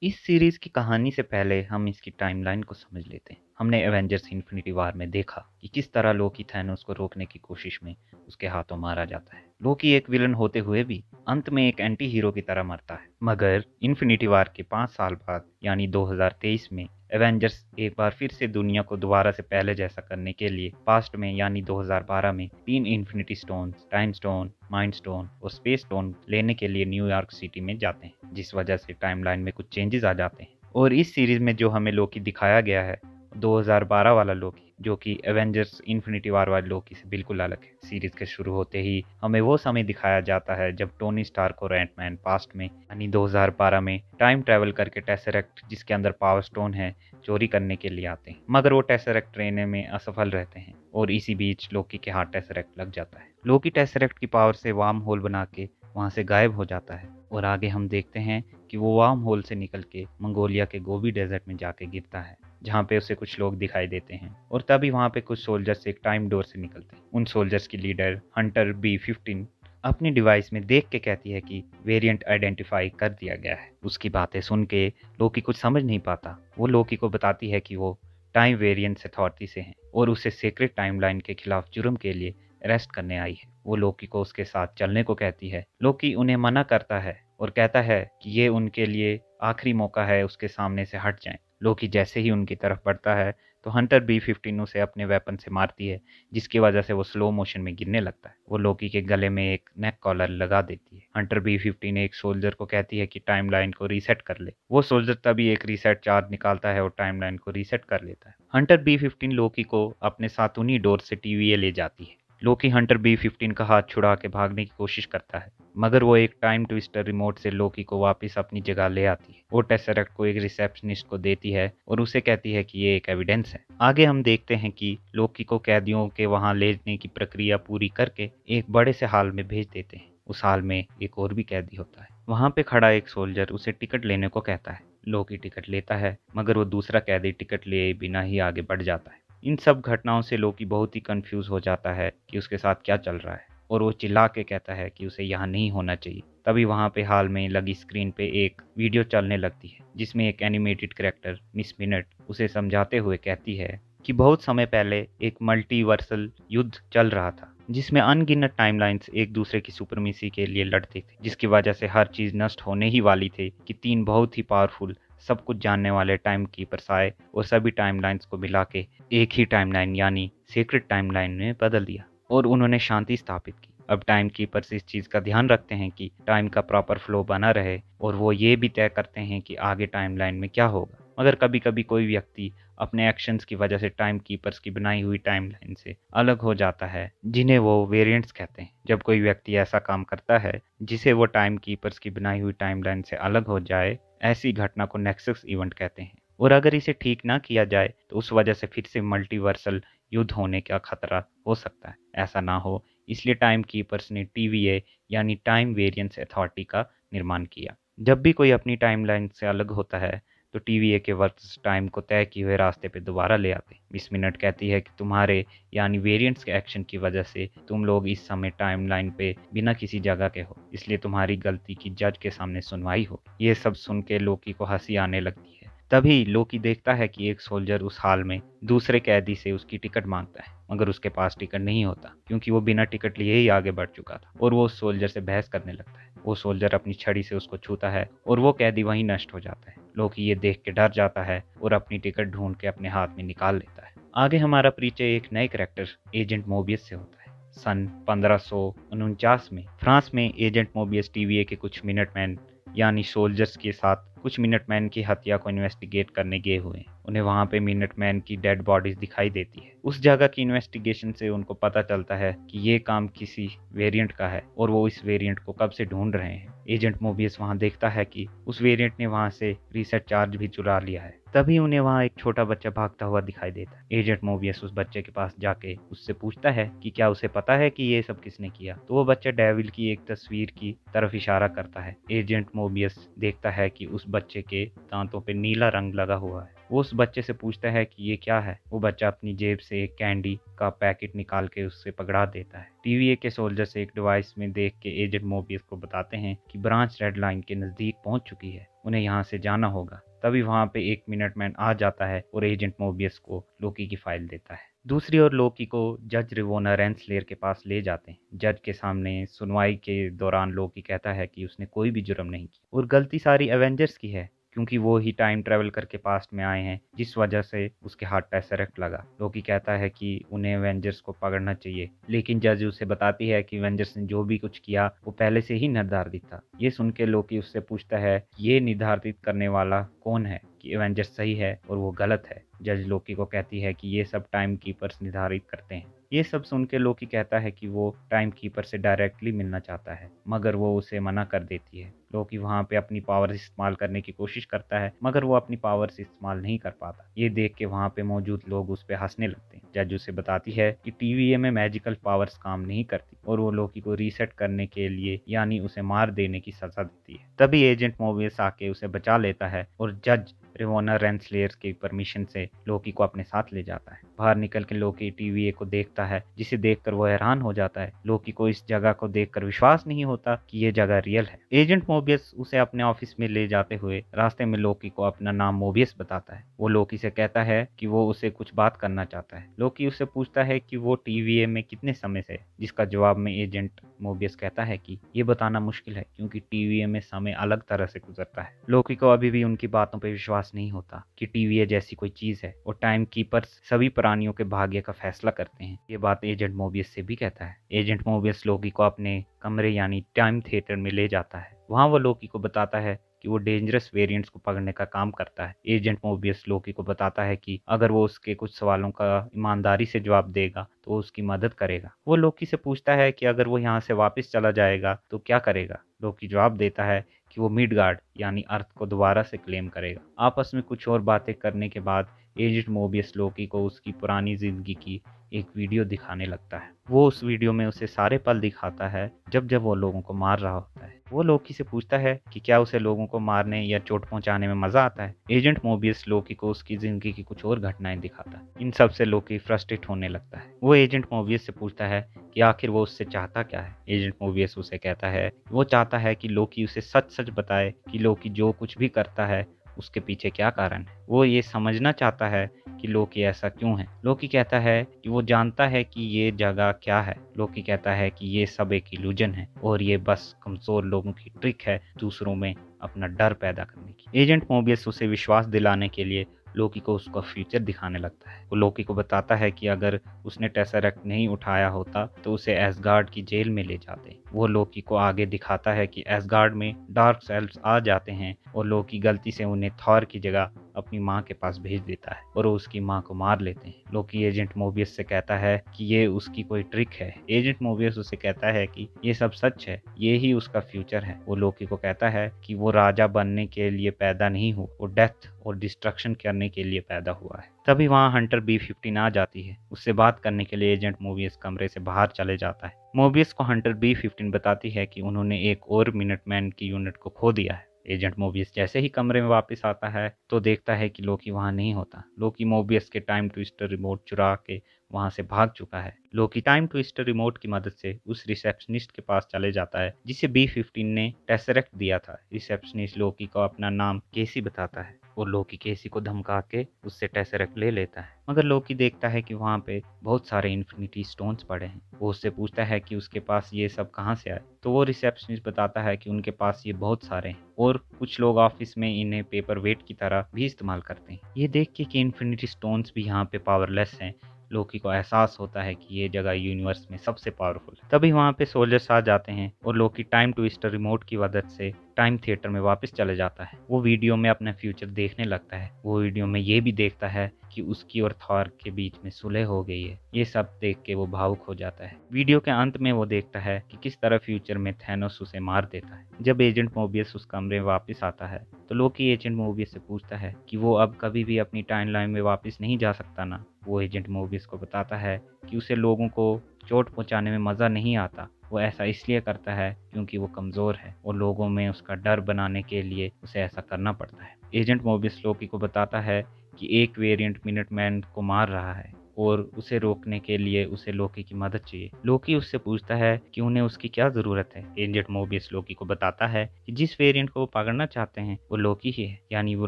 इस सीरीज की कहानी से पहले हम इसकी टाइमलाइन को समझ लेते हैं। हमने एवेंजर्स इन्फिनिटी वार में देखा कि किस तरह लोकी थैनोस को रोकने की कोशिश में उसके हाथों मारा जाता है। लोकी एक विलन होते हुए भी अंत में एक एंटी हीरो की तरह मरता है। मगर इन्फिनिटी वार के 5 साल बाद यानी 2023 में एवेंजर्स एक बार फिर से दुनिया को दोबारा से पहले जैसा करने के लिए पास्ट में यानी 2012 में 3 infinity stone, time stone, mind stone और स्पेस स्टोन लेने के लिए न्यूयॉर्क सिटी में जाते हैं, जिस वजह से टाइमलाइन में कुछ चेंजेस आ जाते हैं। और इस सीरीज में जो हमें लोकी दिखाया गया है 2012 वाला लोकी, जो कि एवेंजर्स इन्फिनिटी वार वाले लोकी से बिल्कुल अलग है। सीरीज के शुरू होते ही हमें वो समय दिखाया जाता है जब टोनी स्टार्क और एंटमैन पास्ट में यानी 2012 में टाइम ट्रैवल करके टेसरेक्ट, जिसके अंदर पावर स्टोन है, चोरी करने के लिए आते हैं। मगर वो टेसरेक्ट लेने में असफल रहते हैं और इसी बीच लोकी के हाथ टेसरेक्ट लग जाता है। लोकी टेसरेक्ट की पावर से वार्म होल बना के वहां से गायब हो जाता है और आगे हम देखते हैं कि वो वार्म होल से निकल के मंगोलिया के गोबी डेजर्ट में जाके गिरता है, जहाँ पे उसे कुछ लोग दिखाई देते हैं। और तभी वहाँ पे कुछ सोल्जर्स एक टाइम डोर से निकलते हैं। उन सोल्जर्स की लीडर हंटर B-15 अपनी डिवाइस में देख के कहती है कि वेरिएंट आइडेंटिफाई कर दिया गया है। उसकी बातें सुन के लोकी कुछ समझ नहीं पाता। वो लोकी को बताती है कि वो टाइम वेरिएंट्स अथॉरिटी से हैं और उसे सीक्रेट टाइमलाइन के खिलाफ जुर्म के लिए अरेस्ट करने आई है। वो लोकी को उसके साथ चलने को कहती है। लोकी उन्हें मना करता है और कहता है कि ये उनके लिए आखिरी मौका है, उसके सामने से हट जाएं। लोकी जैसे ही उनकी तरफ बढ़ता है तो हंटर B-15 उसे अपने वेपन से मारती है, जिसकी वजह से वो स्लो मोशन में गिरने लगता है। वो लोकी के गले में एक नेक कॉलर लगा देती है। हंटर B-15 एक सोल्जर को कहती है कि टाइमलाइन को रीसेट कर ले। वो सोल्जर तभी एक रीसेट चार्ज निकालता है और टाइमलाइन को रीसेट कर लेता है। हंटर B-15 लोकी को अपने साथ उन्हीं डोर से TVA ले जाती है। लोकी हंटर B-15 का हाथ छुड़ा के भागने की कोशिश करता है, मगर वो एक टाइम ट्विस्टर रिमोट से लोकी को वापस अपनी जगह ले आती है। वो टेसरेक्ट को एक रिसेप्शनिस्ट को देती है और उसे कहती है कि ये एक एविडेंस है। आगे हम देखते हैं कि लोकी को कैदियों के वहां ले जाने की प्रक्रिया पूरी करके एक बड़े से हाल में भेज देते हैं। उस हाल में एक और भी कैदी होता है। वहां पे खड़ा एक सोल्जर उसे टिकट लेने को कहता है। लोकी टिकट लेता है, मगर वो दूसरा कैदी टिकट लिए बिना ही आगे बढ़ जाता है। इन सब घटनाओं से लोकी बहुत ही कंफ्यूज हो जाता है कि उसके साथ क्या चल रहा है और वो चिल्ला के कहता है कि उसे यहाँ नहीं होना चाहिए। तभी वहाँ पे हाल में लगी स्क्रीन पे एक वीडियो चलने लगती है, जिसमें एक एनिमेटेड कैरेक्टर मिस मिनट उसे समझाते हुए कहती है कि बहुत समय पहले एक मल्टीवर्सल युद्ध चल रहा था, जिसमें अनगिनत टाइमलाइंस एक दूसरे की सुपरमेसी के लिए लड़ते थे, जिसकी वजह से हर चीज नष्ट होने ही वाली थी कि 3 बहुत ही पावरफुल, सब कुछ जानने वाले टाइम कीपर्स आए और सभी टाइमलाइंस को मिला के एक ही टाइमलाइन यानी सीक्रेट टाइमलाइन में बदल दिया और उन्होंने शांति स्थापित की। अब टाइम कीपर्स इस चीज़ का ध्यान रखते हैं कि टाइम का प्रॉपर फ्लो बना रहे और वो ये भी तय करते हैं कि आगे टाइमलाइन में क्या होगा। मगर कभी कभी कोई व्यक्ति अपने एक्शंस की वजह से टाइम कीपर्स की बनाई हुई टाइमलाइन से अलग हो जाता है, जिन्हें वो वेरिएंट्स कहते हैं। जब कोई व्यक्ति ऐसा काम करता है जिसे वो टाइम कीपर्स की बनाई हुई टाइमलाइन से अलग हो जाए, ऐसी घटना को नेक्सस इवेंट कहते हैं। और अगर इसे ठीक ना किया जाए तो उस वजह से फिर से मल्टीवर्सल युद्ध होने का खतरा हो सकता है। ऐसा ना हो इसलिए टाइम कीपर्स ने TVA यानी टाइम वेरिएंस अथॉरिटी का निर्माण किया। जब भी कोई अपनी टाइमलाइन से अलग होता है तो TVA के वर्कर्स टाइम को तय किए हुए रास्ते पे दोबारा ले आते हैं। 20 मिनट कहती है कि तुम्हारे यानी वेरिएंट्स के एक्शन की वजह से तुम लोग इस समय टाइमलाइन पे बिना किसी जगह के हो, इसलिए तुम्हारी गलती की जज के सामने सुनवाई हो। ये सब सुन के लोकी को हंसी आने लगती है। तभी लोकी देखता है कि एक सोल्जर उस हाल में दूसरे कैदी से उसकी टिकट मांगता है, मगर उसके पास टिकट नहीं होता क्योंकि वो बिना टिकट लिए ही आगे बढ़ चुका था और वो उस सोल्जर से बहस करने लगता है। वो सोल्जर अपनी छड़ी से उसको छूता है और वो कैदी वहीं नष्ट हो जाता है। लोकी ये देख के डर जाता है और अपनी टिकट ढूंढ के अपने हाथ में निकाल लेता है। आगे हमारा परिचय एक नए कैरेक्टर एजेंट मोबियस से होता है। सन 1549 में फ्रांस में एजेंट मोबियस TVA के कुछ मिनटमैन यानी सोल्जर्स के साथ कुछ मिनटमैन की हत्या को इन्वेस्टिगेट करने गए हुए हैं। उन्हें वहां पे मिनटमैन की डेड बॉडीज दिखाई देती है। उस जगह की इन्वेस्टिगेशन से उनको पता चलता है कि ये काम किसी वेरिएंट का है और वो इस वेरिएंट को कब से ढूंढ रहे हैं। एजेंट मोबियस वहां देखता है कि उस वेरिएंट ने वहां से रीसेट चार्ज भी चुरा लिया है। तभी उन्हें वहां एक छोटा बच्चा भागता हुआ दिखाई देता है। एजेंट मोबियस उस बच्चे के पास जाके उससे पूछता है कि क्या उसे पता है कि ये सब किसने किया। तो वो बच्चा डेविल की एक तस्वीर की तरफ इशारा करता है। एजेंट मोबियस देखता है कि उस बच्चे के दांतों पे नीला रंग लगा हुआ है वो उस बच्चे से पूछता है कि ये क्या है। वो बच्चा अपनी जेब से एक कैंडी का पैकेट निकाल के उससे पकड़ा देता है। टीवीए के सोल्जर्स एक डिवाइस में देख के एजेंट मोबियस को बताते हैं कि ब्रांच रेड लाइन के नजदीक पहुंच चुकी है, उन्हें यहाँ से जाना होगा। तभी वहां पे एक मिनटमैन आ जाता है और एजेंट मोबियस को लोकी की फाइल देता है। दूसरी ओर लोकी को जज रिवोना रेंसलेयर के पास ले जाते हैं। जज के सामने सुनवाई के दौरान लोकी कहता है कि उसने कोई भी जुर्म नहीं की और गलती सारी एवेंजर्स की है, क्योंकि वो ही टाइम ट्रेवल करके पास्ट में आए हैं, जिस वजह से उसके हाथ टेसरेक्ट लगा। लोकी कहता है कि उन्हें एवेंजर्स को पकड़ना चाहिए, लेकिन जज उसे बताती है कि एवेंजर्स ने जो भी कुछ किया वो पहले से ही निर्धारित था। ये सुन के लोकी उससे पूछता है ये निर्धारित करने वाला कौन है कि एवेंजर्स सही है और वो गलत है। जज लोकी को कहती है कि ये सब टाइम कीपर्स निर्धारित करते हैं। ये सब सुन के लोकी कहता है कि वो टाइम कीपर से डायरेक्टली मिलना चाहता है, मगर वो उसे मना कर देती है। लोकी वहाँ पे अपनी पावर इस्तेमाल करने की कोशिश करता है, मगर वो अपनी पावर से इस्तेमाल नहीं कर पाता। ये देख के वहाँ पे मौजूद लोग उस पर हंसने लगते हैं। जज उसे बताती है कि टीवीए में मैजिकल पावर्स काम नहीं करती और वो लोकी को रीसेट करने के लिए यानी उसे मार देने की सजा देती है। तभी एजेंट मोबियस आके उसे बचा लेता है और जज रिवोना रेंसलेयर की परमिशन से लोकी को अपने साथ ले जाता है। बाहर निकल के लोकी टीवीए को देखता है, जिसे देखकर वो हैरान हो जाता है। लोकी को इस जगह को देखकर विश्वास नहीं होता कि ये जगह रियल है। एजेंट मोबियस उसे अपने ऑफिस में ले जाते हुए रास्ते में लोकी को अपना नाम मोबियस बताता है। वो लोकी से कहता है कि वो उसे कुछ बात करना चाहता है। लोकी उससे पूछता है कि वो टीवीए में कितने समय से है, जिसका जवाब में एजेंट मोबियस कहता है कि ये बताना मुश्किल है, क्योंकि टीवीए में समय अलग तरह से गुजरता है। लोकी को अभी भी उनकी बातों पर विश्वास नहीं होता कि टीवीए जैसी कोई चीज है और टाइम कीपर्स सभी प्राणियों के भाग्य का फैसला करते हैं। ये बात एजेंट मोबियस से भी कहता है। एजेंट मोबियस लोकी को अपने कमरे यानी टाइम थिएटर में ले जाता है। वहां वो लोकी को बताता है कि वो डेंजरस वेरिएंट्स को पकड़ने का काम करता है। एजेंट मोबियस लोकी को बताता है कि अगर वो उसके कुछ सवालों का ईमानदारी से जवाब देगा तो वो उसकी मदद करेगा। वो लोकी से पूछता है कि अगर वो यहाँ से वापस चला जाएगा तो क्या करेगा। लोकी जवाब देता है कि वो मिडगार्ड यानी अर्थ को दोबारा से क्लेम करेगा। आपस में कुछ और बातें करने के बाद एजेंट मोबियस लोकी को उसकी पुरानी जिंदगी की एक वीडियो दिखाने लगता है। वो उस वीडियो में उसे सारे पल दिखाता है जब जब वो लोगों को मार रहा होता है। वो लोकी से पूछता है कि क्या उसे लोगों को मारने या चोट पहुंचाने में मजा आता है। एजेंट मोबियस लोकी को उसकी जिंदगी की कुछ और घटनाएं दिखाता है। इन सब से लोकी फ्रस्ट्रेट होने लगता है। वो एजेंट मोबियस से पूछता है कि आखिर वो उससे चाहता क्या है। एजेंट मोबियस उसे कहता है वो चाहता है कि लोकी उसे सच सच बताए कि लोकी जो कुछ भी करता है उसके पीछे क्या कारण है। वो ये समझना चाहता है कि लोकी ऐसा क्यों है। लोकी कहता है कि वो जानता है कि ये जगह क्या है। लोकी कहता है कि ये सब एक इल्यूजन है और ये बस कमजोर लोगों की ट्रिक है दूसरों में अपना डर पैदा करने की। एजेंट मोबियस उसे विश्वास दिलाने के लिए लोकी को उसका फ्यूचर दिखाने लगता है। वो लोकी को बताता है कि अगर उसने टेसरेक्ट नहीं उठाया होता तो उसे एसगार्ड की जेल में ले जाते। वो लोकी को आगे दिखाता है कि एसगार्ड में डार्क सेल्फ्स आ जाते हैं और लोकी गलती से उन्हें थॉर की जगह अपनी माँ के पास भेज देता है और वो उसकी माँ को मार लेते हैं। लोकी एजेंट मोबियस से कहता है कि ये उसकी कोई ट्रिक है। एजेंट मोबियस उसे कहता है कि ये सब सच है, ये ही उसका फ्यूचर है। वो लोकी को कहता है कि वो राजा बनने के लिए पैदा नहीं हुआ, वो डेथ और डिस्ट्रक्शन करने के लिए पैदा हुआ है। तभी वहाँ हंटर B-15 आ जाती है। उससे बात करने के लिए एजेंट मोबियस कमरे से बाहर चले जाता है। मोबियस को हंटर B-15 बताती है कि उन्होंने एक और मिनटमैन की यूनिट को खो दिया है। एजेंट मोबियस जैसे ही कमरे में वापस आता है तो देखता है कि लोकी वहां नहीं होता। लोकी मोबियस के टाइम ट्विस्टर रिमोट चुरा के वहां से भाग चुका है। लोकी टाइम ट्विस्टर रिमोट की मदद से उस रिसेप्शनिस्ट के पास चले जाता है जिसे B-15 ने टेसरेक्ट दिया था। रिसेप्शनिस्ट लोकी को अपना नाम केसी बताता है और लोकी केसी को धमका के उससे टेसरेक्ट ले लेता है, मगर लोकी देखता है कि वहाँ पे बहुत सारे इन्फिनिटी स्टोन्स पड़े हैं। वो उससे पूछता है कि उसके पास ये सब कहाँ से आए, तो वो रिसेप्शनिस्ट बताता है कि उनके पास ये बहुत सारे हैं और कुछ लोग ऑफिस में इन्हें पेपर वेट की तरह भी इस्तेमाल करते हैं। ये देख के कि इन्फिनिटी स्टोन्स भी यहाँ पे पावरलेस हैं, लोकी को एहसास होता है कि ये जगह यूनिवर्स में सबसे पावरफुल है। तभी वहाँ पे सोल्जर्स आ जाते हैं और लोकी टाइम ट्विस्टर रिमोट की मदद से टाइम थिएटर में वापस चले जाता है। वो वीडियो में अपना फ्यूचर देखने लगता है। वो वीडियो में ये भी देखता है कि उसकी और थॉर के बीच में सुलह हो गई है। ये सब देख के वो भावुक हो जाता है। वीडियो के अंत में वो देखता है कि किस तरह फ्यूचर में थैनोस उसे मार देता है। जब एजेंट मोबियस उस कमरे में वापस आता है तो लोकी एजेंट मोबियस से पूछता है कि वो अब कभी भी अपनी टाइमलाइन में वापस नहीं जा सकता ना। वो एजेंट मोबियस को बताता है कि उसे लोगों को चोट पहुंचाने में मज़ा नहीं आता। वो ऐसा इसलिए करता है क्योंकि वो कमज़ोर है और लोगों में उसका डर बनाने के लिए उसे ऐसा करना पड़ता है। एजेंट मोबियस लोकी को बताता है कि एक वेरिएंट मिनटमैन को मार रहा है और उसे रोकने के लिए उसे लोकी की मदद चाहिए। लोकी उससे पूछता है कि उन्हें उसकी क्या ज़रूरत है। एजेंट मोबियस लोकी को बताता है कि जिस वेरिएंट को वो पकड़ना चाहते हैं वो लोकी ही है, यानी वो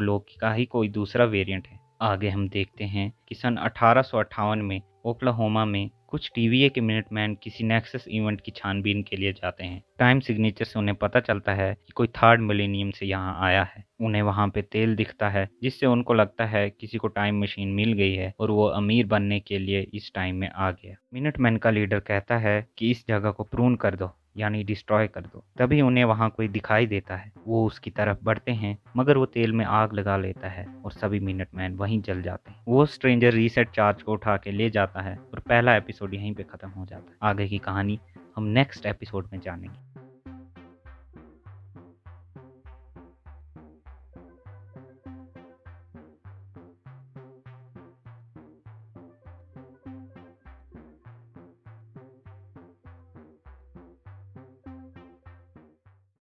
लोकी का ही कोई दूसरा वेरिएंट है। आगे हम देखते हैं कि सन 1858 में ओक्लाहोमा में कुछ टीवीए के मिनटमैन किसी नेक्सस इवेंट की छानबीन के लिए जाते हैं। टाइम सिग्नेचर से उन्हें पता चलता है कि कोई थर्ड मिलेनियम से यहाँ आया है। उन्हें वहाँ पे तेल दिखता है जिससे उनको लगता है किसी को टाइम मशीन मिल गई है और वो अमीर बनने के लिए इस टाइम में आ गया। मिनटमैन का लीडर कहता है कि इस जगह को प्रून कर दो, यानी डिस्ट्रॉय कर दो। तभी उन्हें वहाँ कोई दिखाई देता है। वो उसकी तरफ बढ़ते हैं मगर वो तेल में आग लगा लेता है और सभी मिनटमैन वहीं जल जाते हैं। वो स्ट्रेंजर रीसेट चार्ज को उठा के ले जाता है और पहला एपिसोड यहीं पे खत्म हो जाता है। आगे की कहानी हम नेक्स्ट एपिसोड में जानेंगे।